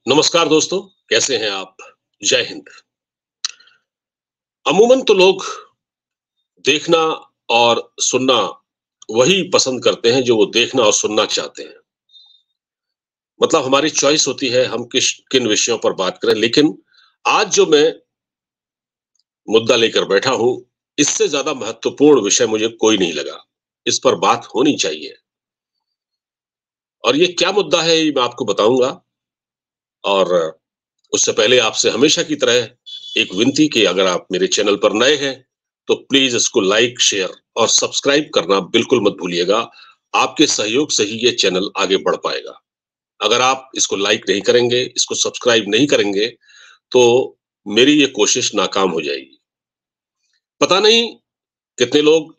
नमस्कार दोस्तों, कैसे हैं आप? जय हिंद। अमूमन तो लोग देखना और सुनना वही पसंद करते हैं जो वो देखना और सुनना चाहते हैं। मतलब हमारी चॉइस होती है हम किन विषयों पर बात करें, लेकिन आज जो मैं मुद्दा लेकर बैठा हूं, इससे ज्यादा महत्वपूर्ण विषय मुझे कोई नहीं लगा। इस पर बात होनी चाहिए। और ये क्या मुद्दा है ये मैं आपको बताऊंगा। और उससे पहले आपसे हमेशा की तरह एक विनती कि अगर आप मेरे चैनल पर नए हैं तो प्लीज इसको लाइक, शेयर और सब्सक्राइब करना बिल्कुल मत भूलिएगा। आपके सहयोग से ही ये चैनल आगे बढ़ पाएगा। अगर आप इसको लाइक नहीं करेंगे, इसको सब्सक्राइब नहीं करेंगे, तो मेरी ये कोशिश नाकाम हो जाएगी। पता नहीं कितने लोग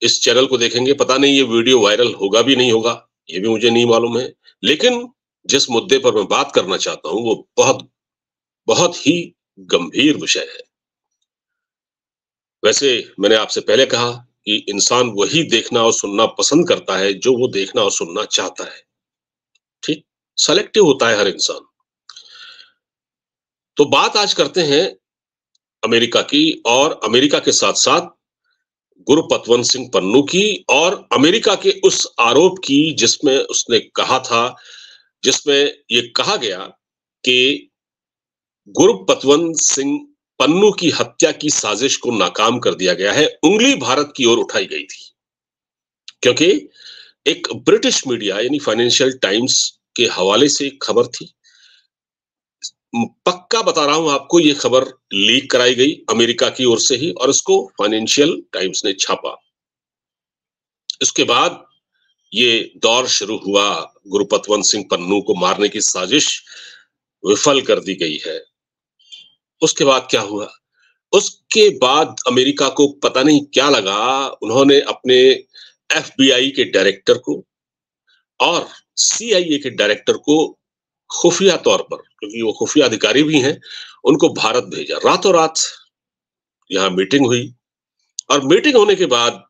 इस चैनल को देखेंगे, पता नहीं ये वीडियो वायरल होगा भी नहीं होगा, ये भी मुझे नहीं मालूम है। लेकिन जिस मुद्दे पर मैं बात करना चाहता हूं वो बहुत बहुत ही गंभीर विषय है। वैसे मैंने आपसे पहले कहा कि इंसान वही देखना और सुनना पसंद करता है जो वो देखना और सुनना चाहता है। ठीक, सेलेक्टिव होता है हर इंसान। तो बात आज करते हैं अमेरिका की, और अमेरिका के साथ साथ गुरपतवंत सिंह पन्नू की, और अमेरिका के उस आरोप की जिसमें उसने कहा था, जिसमें ये कहा गया कि गुरपतवंत सिंह पन्नू की हत्या की साजिश को नाकाम कर दिया गया है। उंगली भारत की ओर उठाई गई थी क्योंकि एक ब्रिटिश मीडिया यानी फाइनेंशियल टाइम्स के हवाले से एक खबर थी। पक्का बता रहा हूं आपको, ये खबर लीक कराई गई अमेरिका की ओर से ही और इसको फाइनेंशियल टाइम्स ने छापा। इसके बाद ये दौर शुरू हुआ, गुरपतवंत सिंह पन्नू को मारने की साजिश विफल कर दी गई है। उसके बाद क्या हुआ? उसके बाद अमेरिका को पता नहीं क्या लगा, उन्होंने अपने एफबीआई के डायरेक्टर को और सीआईए के डायरेक्टर को खुफिया तौर पर, क्योंकि वो खुफिया अधिकारी भी हैं, उनको भारत भेजा। रातों रात यहाँ मीटिंग हुई, और मीटिंग होने के बाद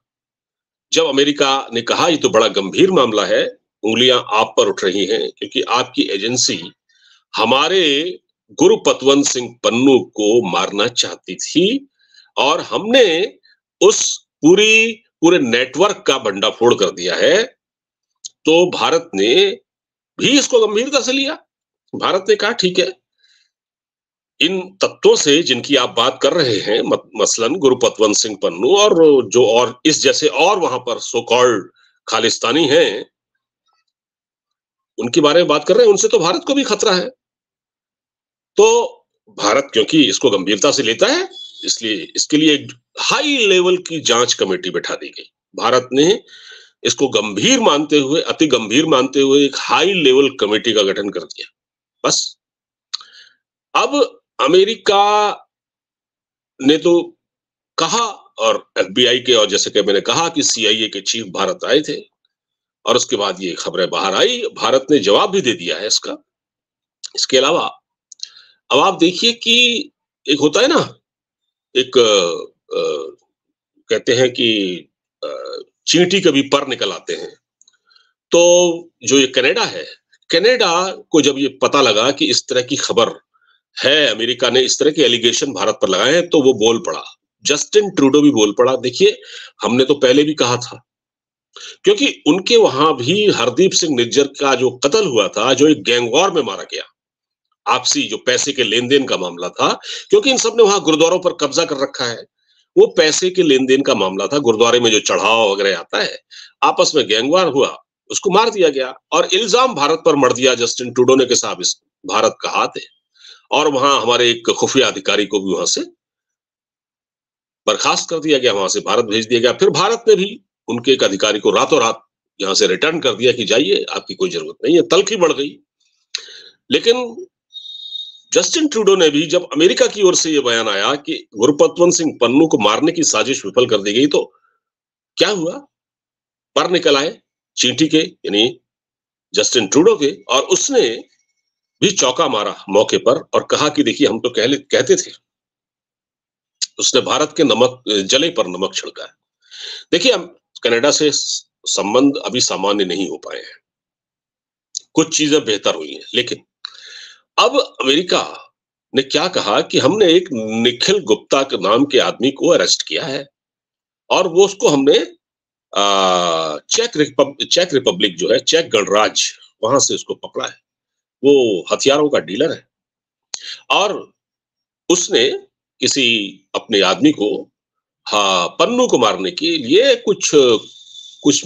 जब अमेरिका ने कहा ये तो बड़ा गंभीर मामला है, उंगलियां आप पर उठ रही हैं क्योंकि आपकी एजेंसी हमारे गुरपतवंत सिंह पन्नू को मारना चाहती थी, और हमने उस पूरे नेटवर्क का भंडाफोड़ कर दिया है। तो भारत ने भी इसको गंभीरता से लिया। भारत ने कहा ठीक है, इन तत्वों से जिनकी आप बात कर रहे हैं, मसलन गुरपतवंत सिंह पन्नू और जो और इस जैसे और वहां पर सो कॉल्ड खालिस्तानी हैं, उनके बारे में बात कर रहे हैं, उनसे तो भारत को भी खतरा है। तो भारत क्योंकि इसको गंभीरता से लेता है, इसलिए इसके लिए एक हाई लेवल की जांच कमेटी बैठा दी गई। भारत ने इसको गंभीर मानते हुए, अति गंभीर मानते हुए एक हाई लेवल कमेटी का गठन कर दिया। बस अब अमेरिका ने तो कहा, और एफबीआई के, और जैसे कि मैंने कहा कि सीआईए के चीफ भारत आए थे, और उसके बाद ये खबरें बाहर आई। भारत ने जवाब भी दे दिया है इसका। इसके अलावा अब आप देखिए कि एक होता है ना, एक कहते हैं कि अ, चींटी कभी पर निकल आते हैं। तो जो ये कनाडा है, कनाडा को जब ये पता लगा कि इस तरह की खबर है, अमेरिका ने इस तरह के एलिगेशन भारत पर लगाए हैं, तो वो बोल पड़ा। जस्टिन ट्रूडो भी बोल पड़ा। देखिए, हमने तो पहले भी कहा था, क्योंकि उनके वहां भी हरदीप सिंह निज्जर का जो कत्ल हुआ था, जो एक गैंग वॉर में मारा गया, आपसी जो पैसे के लेन देन का मामला था, क्योंकि इन सब ने वहां गुरुद्वारों पर कब्जा कर रखा है। वो पैसे के लेन देन का मामला था, गुरुद्वारे में जो चढ़ावा वगैरह आता है, आपस में गैंग वॉर हुआ, उसको मार दिया गया, और इल्जाम भारत पर मढ़ दिया जस्टिन ट्रूडो ने कि साहब इस भारत का हाथ है। और वहां हमारे एक खुफिया अधिकारी को भी वहां से बर्खास्त कर दिया गया, वहां से भारत भेज दिया गया। फिर भारत ने भी उनके एक अधिकारी को रातों रात यहां से रिटर्न कर दिया कि जाइए, आपकी कोई जरूरत नहीं है। तलखी बढ़ गई। लेकिन जस्टिन ट्रूडो ने भी, जब अमेरिका की ओर से यह बयान आया कि गुरपतवंत सिंह पन्नू को मारने की साजिश विफल कर दी गई, तो क्या हुआ? पर निकल आए चींटी के, यानी जस्टिन ट्रूडो के, और उसने भी चौका मारा मौके पर और कहा कि देखिए, हम तो कहते थे। उसने भारत के नमक जले पर नमक छिड़का है। देखिए, हम कनाडा से संबंध अभी सामान्य नहीं हो पाए हैं, कुछ चीजें बेहतर हुई हैं, लेकिन अब अमेरिका ने क्या कहा कि हमने एक निखिल गुप्ता के नाम के आदमी को अरेस्ट किया है और वो उसको हमने चेक रिपब्लिक जो है, चेक गणराज्य, वहां से उसको पकड़ा है। वो हथियारों का डीलर है और उसने किसी अपने आदमी को, हाँ, पन्नू को मारने के लिए कुछ कुछ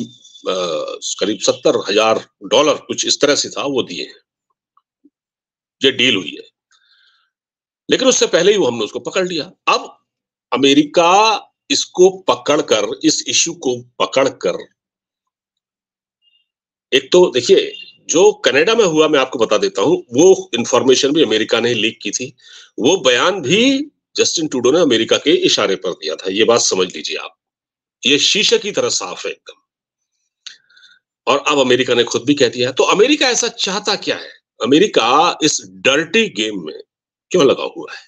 करीब $70,000 कुछ इस तरह से था, वो दिए हैं। ये डील हुई है। लेकिन उससे पहले ही वो हमने उसको पकड़ लिया। अब अमेरिका इसको पकड़कर, इस इश्यू को पकड़कर, एक तो देखिए जो कनाडा में हुआ मैं आपको बता देता हूँ, वो इंफॉर्मेशन भी अमेरिका ने लीक की थी। वो बयान भी जस्टिन ट्रूडो ने अमेरिका के इशारे पर दिया था। ये बात समझ लीजिए आप। ये शीशे की तरह साफ है एकदम। और अब अमेरिका ने खुद भी कह दिया है। तो अमेरिका ऐसा चाहता क्या है? अमेरिका इस डर्टी गेम में क्यों लगा हुआ है?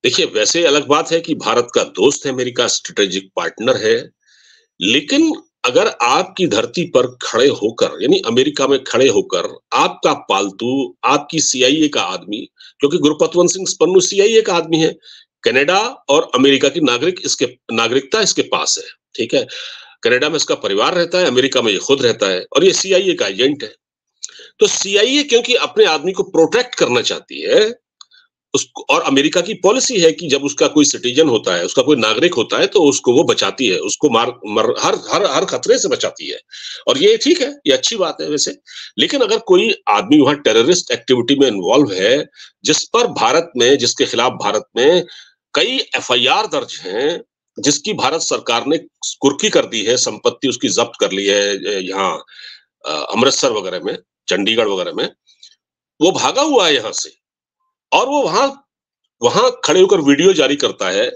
देखिए वैसे अलग बात है कि भारत का दोस्त है, अमेरिका स्ट्रेटेजिक पार्टनर है, लेकिन अगर आपकी धरती पर खड़े होकर, यानी अमेरिका में खड़े होकर, आपका पालतू, आपकी सीआईए का आदमी, क्योंकि गुरपतवंत सिंह पन्नू सीआईए का आदमी है, कनाडा और अमेरिका की नागरिकता इसके पास है, ठीक है। कनाडा में इसका परिवार रहता है, अमेरिका में ये खुद रहता है और ये सीआईए का एजेंट है। तो सीआईए क्योंकि अपने आदमी को प्रोटेक्ट करना चाहती है, उसको, और अमेरिका की पॉलिसी है कि जब उसका कोई सिटीजन होता है, उसका कोई नागरिक होता है, तो उसको वो बचाती है, उसको हर खतरे से बचाती है। और ये ठीक है, ये अच्छी बात है वैसे। लेकिन अगर कोई आदमी वहां टेररिस्ट एक्टिविटी में इन्वॉल्व है, जिसके खिलाफ भारत में कई एफआईआर दर्ज हैं, जिसकी भारत सरकार ने कुर्की कर दी है, संपत्ति उसकी जब्त कर ली है, यहाँ अमृतसर वगैरह में, चंडीगढ़ वगैरह में, वो भागा हुआ है यहाँ से, और वो वहां वहां खड़े होकर वीडियो जारी करता है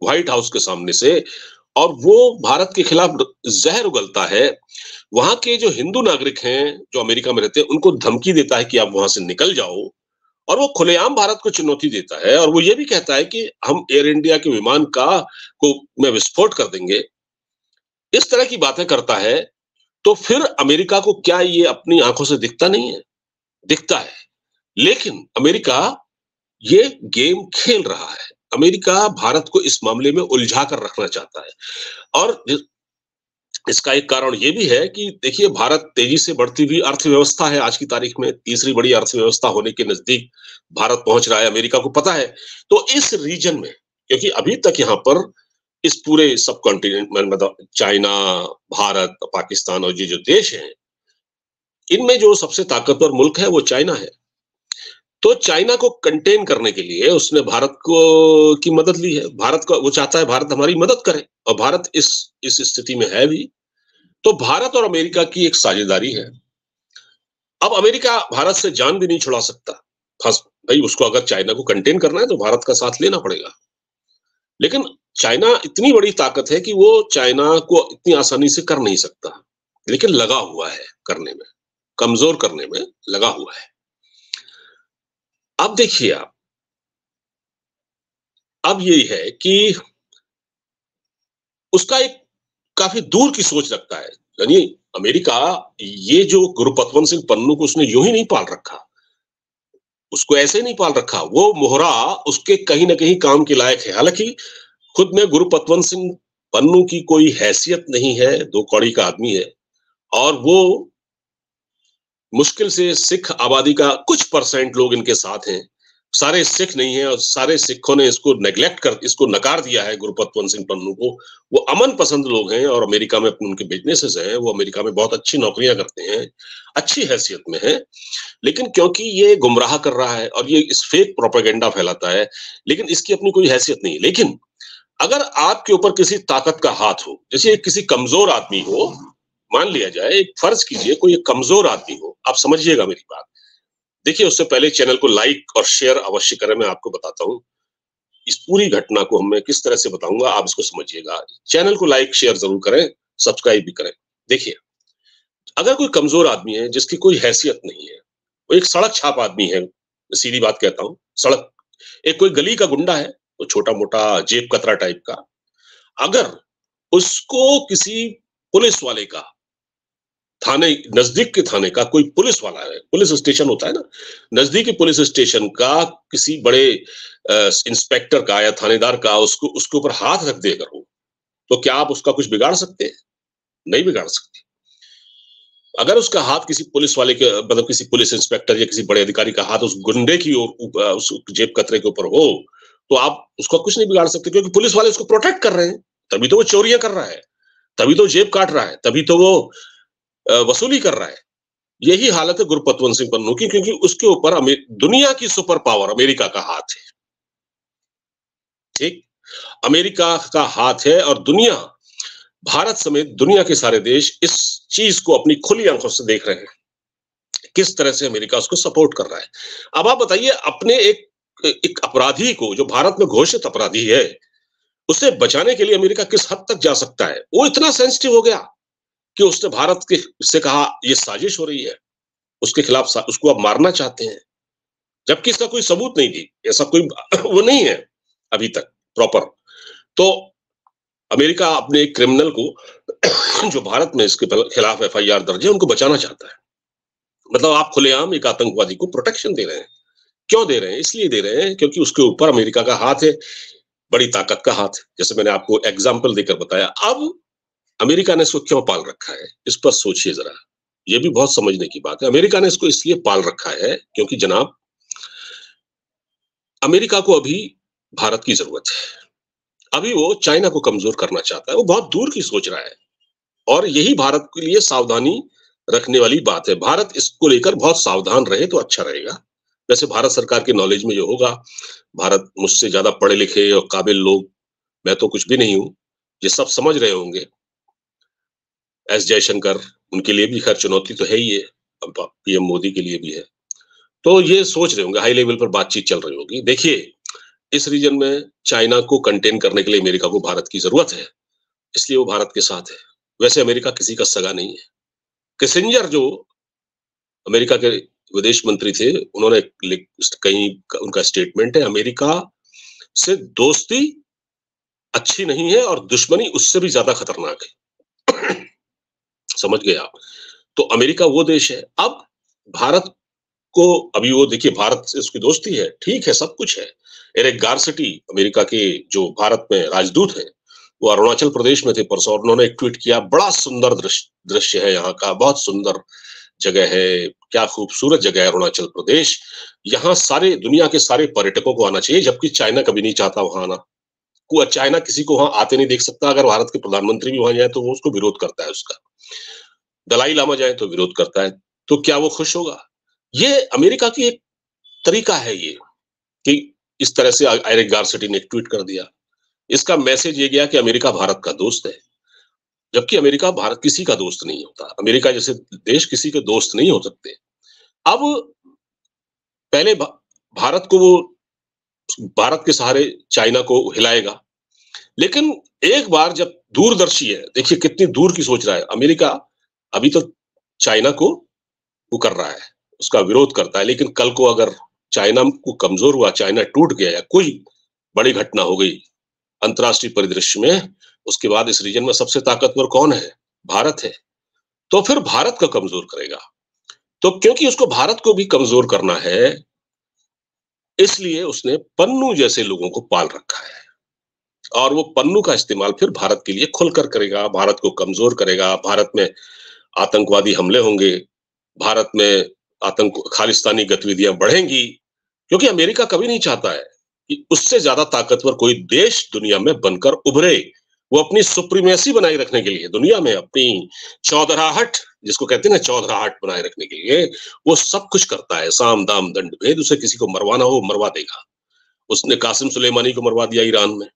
व्हाइट हाउस के सामने से, और वो भारत के खिलाफ जहर उगलता है। वहां के जो हिंदू नागरिक हैं जो अमेरिका में रहते हैं, उनको धमकी देता है कि आप वहां से निकल जाओ, और वो खुलेआम भारत को चुनौती देता है, और वो ये भी कहता है कि हम एयर इंडिया के विमान का को में विस्फोट कर देंगे। इस तरह की बातें करता है। तो फिर अमेरिका को क्या ये अपनी आंखों से दिखता नहीं है? दिखता है। लेकिन अमेरिका ये गेम खेल रहा है। अमेरिका भारत को इस मामले में उलझा कर रखना चाहता है। और इसका एक कारण ये भी है कि देखिए भारत तेजी से बढ़ती हुई अर्थव्यवस्था है, आज की तारीख में तीसरी बड़ी अर्थव्यवस्था होने के नजदीक भारत पहुंच रहा है, अमेरिका को पता है। तो इस रीजन में, क्योंकि अभी तक यहाँ पर इस पूरे सब कॉन्टिनेंट में, मतलब चाइना, भारत, पाकिस्तान और ये जो देश हैं, इनमें जो सबसे ताकतवर मुल्क है वो चाइना है। तो चाइना को कंटेन करने के लिए उसने भारत को की मदद ली है। भारत को वो चाहता है भारत हमारी मदद करे, और भारत इस स्थिति में है भी। तो भारत और अमेरिका की एक साझेदारी है। अब अमेरिका भारत से जान भी नहीं छुड़ा सकता। फंस भाई, उसको अगर चाइना को कंटेन करना है तो भारत का साथ लेना पड़ेगा। लेकिन चाइना इतनी बड़ी ताकत है कि वो चाइना को इतनी आसानी से कर नहीं सकता, लेकिन लगा हुआ है करने में, कमजोर करने में लगा हुआ है। अब देखिए आप, अब यही है कि उसका एक काफी दूर की सोच रखता है। यानी अमेरिका, ये जो गुरुपतवंत सिंह पन्नू को उसने यूं ही नहीं पाल रखा, उसको ऐसे नहीं पाल रखा। वो मोहरा उसके कहीं ना कहीं काम के लायक है। हालांकि खुद में गुरुपतवंत सिंह पन्नू की कोई हैसियत नहीं है, दो कौड़ी का आदमी है, और वो मुश्किल से सिख आबादी का कुछ परसेंट लोग इनके साथ हैं। सारे सिख नहीं है, और सारे सिखों ने इसको नकार दिया है गुरुपतवंत सिंह पन्नू को। वो अमन पसंद लोग हैं, और अमेरिका में अपने उनके बिजनेसेस हैं, वो अमेरिका में बहुत अच्छी नौकरियां करते हैं, अच्छी हैसियत में है। लेकिन क्योंकि ये गुमराह कर रहा है और ये इस फेक प्रोपेगेंडा फैलाता है, लेकिन इसकी अपनी कोई हैसियत नहीं है। लेकिन अगर आपके ऊपर किसी ताकत का हाथ हो, जैसे किसी कमजोर आदमी हो, मान लिया जाए, एक फर्ज कीजिए कोई एक कमजोर आदमी हो, आप समझिएगा मेरी बात। देखिए उससे पहले चैनल को लाइक और शेयर अवश्य करें। मैं आपको बताता हूँ इस पूरी घटना को मैं किस तरह से बताऊंगा, आप इसको समझिएगा। चैनल को लाइक शेयर जरूर करें, सब्सक्राइब भी करें। देखिए, अगर कोई कमजोर आदमी है जिसकी कोई हैसियत नहीं है, वो एक सड़क छाप आदमी है, सीधी बात कहता हूँ, सड़क, एक कोई गली का गुंडा है, वो छोटा मोटा जेब कतरा टाइप का, अगर उसको किसी पुलिस वाले का थाने, नजदीक के थाने का कोई पुलिस वाला है, पुलिस स्टेशन होता है ना, नजदीकी पुलिस स्टेशन का किसी बड़े इंस्पेक्टर का या थानेदार का उसको उसके ऊपर हाथ रख दे अगर वो, तो क्या आप उसका कुछ बिगाड़ सकते हैं? नहीं बिगाड़ सकते। अगर उसका हाथ किसी पुलिस वाले के, मतलब किसी पुलिस इंस्पेक्टर या किसी बड़े अधिकारी का हाथ उस गुंडे की ओर, उस जेब कतरे के ऊपर हो, तो आप उसका कुछ नहीं बिगाड़ सकते, क्योंकि पुलिस वाले उसको प्रोटेक्ट कर रहे हैं। तभी तो वो चोरियां कर रहा है, तभी तो जेब काट रहा है, तभी तो वो वसूली कर रहा है। यही हालत है गुरपतवंत सिंह पन्नू की, क्योंकि उसके ऊपर दुनिया की सुपर पावर अमेरिका का हाथ है। ठीक, अमेरिका का हाथ है और दुनिया, भारत समेत दुनिया के सारे देश इस चीज को अपनी खुली आंखों से देख रहे हैं, किस तरह से अमेरिका उसको सपोर्ट कर रहा है। अब आप बताइए, अपने एक एक अपराधी को, जो भारत में घोषित अपराधी है, उसे बचाने के लिए अमेरिका किस हद तक जा सकता है? वो इतना सेंसिटिव हो गया कि उसने भारत के से कहा ये साजिश हो रही है, उसके खिलाफ उसको अब मारना चाहते हैं, जबकि इसका कोई सबूत नहीं थी, ऐसा कोई वो नहीं है अभी तक प्रॉपर। तो अमेरिका अपने एक क्रिमिनल को जो भारत में इसके खिलाफ एफआईआर दर्ज है, उनको बचाना चाहता है। मतलब आप खुलेआम एक आतंकवादी को प्रोटेक्शन दे रहे हैं। क्यों दे रहे हैं? इसलिए दे रहे हैं क्योंकि उसके ऊपर अमेरिका का हाथ है, बड़ी ताकत का हाथ है, जैसे मैंने आपको एग्जाम्पल देकर बताया। अब अमेरिका ने इसको क्यों पाल रखा है, इस पर सोचिए जरा। ये भी बहुत समझने की बात है। अमेरिका ने इसको इसलिए पाल रखा है क्योंकि जनाब, अमेरिका को अभी भारत की जरूरत है। अभी वो चाइना को कमजोर करना चाहता है, वो बहुत दूर की सोच रहा है, और यही भारत के लिए सावधानी रखने वाली बात है। भारत इसको लेकर बहुत सावधान रहे तो अच्छा रहेगा। वैसे भारत सरकार के नॉलेज में जो होगा, भारत मुझसे ज्यादा पढ़े लिखे और काबिल लोग, मैं तो कुछ भी नहीं हूं, ये सब समझ रहे होंगे। एस जयशंकर, उनके लिए भी खैर चुनौती तो है ही है, पीएम मोदी के लिए भी है, तो ये सोच रहे होंगे, हाई लेवल पर बातचीत चल रही होगी। देखिए, इस रीजन में चाइना को कंटेन करने के लिए अमेरिका को भारत की जरूरत है, इसलिए वो भारत के साथ है। वैसे अमेरिका किसी का सगा नहीं है। किसिंजर, जो अमेरिका के विदेश मंत्री थे, उन्होंने कहीं उनका स्टेटमेंट है, अमेरिका से दोस्ती अच्छी नहीं है और दुश्मनी उससे भी ज्यादा खतरनाक है। समझ गए आप? तो अमेरिका वो देश है। अब भारत को, अभी वो देखिए, भारत से उसकी दोस्ती है, ठीक है, सब कुछ है। एरिक गारसेटी, अमेरिका के जो भारत में राजदूत हैं, वो अरुणाचल प्रदेश में थे परसों, और उन्होंने एक ट्वीट किया, बड़ा सुंदर दृश्य है यहाँ का, बहुत सुंदर जगह है, क्या खूबसूरत जगह है अरुणाचल प्रदेश, यहाँ सारे दुनिया के सारे पर्यटकों को आना चाहिए, जबकि चाइना कभी नहीं चाहता वहां आना। चाइना किसी को वहां आते नहीं देख सकता। अगर भारत के प्रधानमंत्री भी वहां जाए तो वो उसको विरोध करता है उसका, दलाई लामा जाए तो विरोध करता है। तो क्या वो खुश होगा? ये अमेरिका की एक तरीका है ये, कि इस तरह से एरिक गारसेटी ने एक ट्वीट कर दिया। इसका मैसेज ये गया कि अमेरिका भारत का दोस्त है, जबकि अमेरिका भारत किसी का दोस्त नहीं होता। अमेरिका जैसे देश किसी के दोस्त नहीं हो सकते। अब पहले भारत को वो, भारत के सहारे चाइना को हिलाएगा, लेकिन एक बार जब दूरदर्शी है, देखिए कितनी दूर की सोच रहा है अमेरिका। अभी तो चाइना को वो कर रहा है, उसका विरोध करता है, लेकिन कल को अगर चाइना को कमजोर हुआ, चाइना टूट गया या कोई बड़ी घटना हो गई अंतरराष्ट्रीय परिदृश्य में, उसके बाद इस रीजन में सबसे ताकतवर कौन है? भारत है। तो फिर भारत का कमजोर करेगा। तो क्योंकि उसको भारत को भी कमजोर करना है, इसलिए उसने पन्नू जैसे लोगों को पाल रखा है, और वो पन्नू का इस्तेमाल फिर भारत के लिए खुलकर करेगा, भारत को कमजोर करेगा। भारत में आतंकवादी हमले होंगे, भारत में आतंक खालिस्तानी गतिविधियां बढ़ेंगी, क्योंकि अमेरिका कभी नहीं चाहता है कि उससे ज्यादा ताकतवर कोई देश दुनिया में बनकर उभरे। वो अपनी सुप्रीमेसी बनाए रखने के लिए, दुनिया में अपनी चौधराहट, जिसको कहते हैं ना, चौधराहट बनाए रखने के लिए वो सब कुछ करता है, साम दाम दंड भेद। उसे किसी को मरवाना हो मरवा देगा। उसने कासिम सुलेमानी को मरवा दिया ईरान में,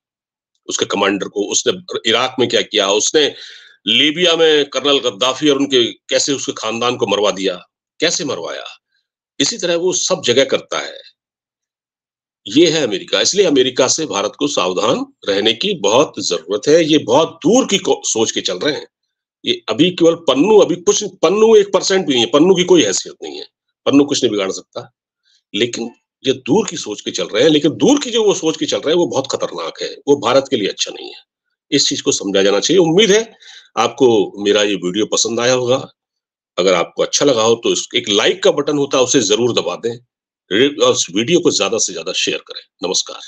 उसके कमांडर को। उसने इराक में क्या किया, उसने लीबिया में कर्नल गद्दाफी और उनके कैसे उसके खानदान को मरवा दिया, कैसे मरवाया। इसी तरह वो सब जगह करता है। ये है अमेरिका। इसलिए अमेरिका से भारत को सावधान रहने की बहुत जरूरत है। ये बहुत दूर की सोच के चल रहे हैं। ये अभी केवल पन्नू, अभी कुछ, पन्नू 1% भी नहीं है, पन्नू की कोई हैसियत नहीं है, पन्नू कुछ नहीं बिगाड़ सकता। लेकिन ये दूर की सोच के चल रहे हैं, लेकिन दूर की जो वो सोच के चल रहे हैं वो बहुत खतरनाक है, वो भारत के लिए अच्छा नहीं है। इस चीज को समझा जाना चाहिए। उम्मीद है आपको मेरा ये वीडियो पसंद आया होगा। अगर आपको अच्छा लगा हो तो एक लाइक का बटन होता है, उसे जरूर दबा दें और इस वीडियो को ज्यादा से ज्यादा शेयर करें। नमस्कार।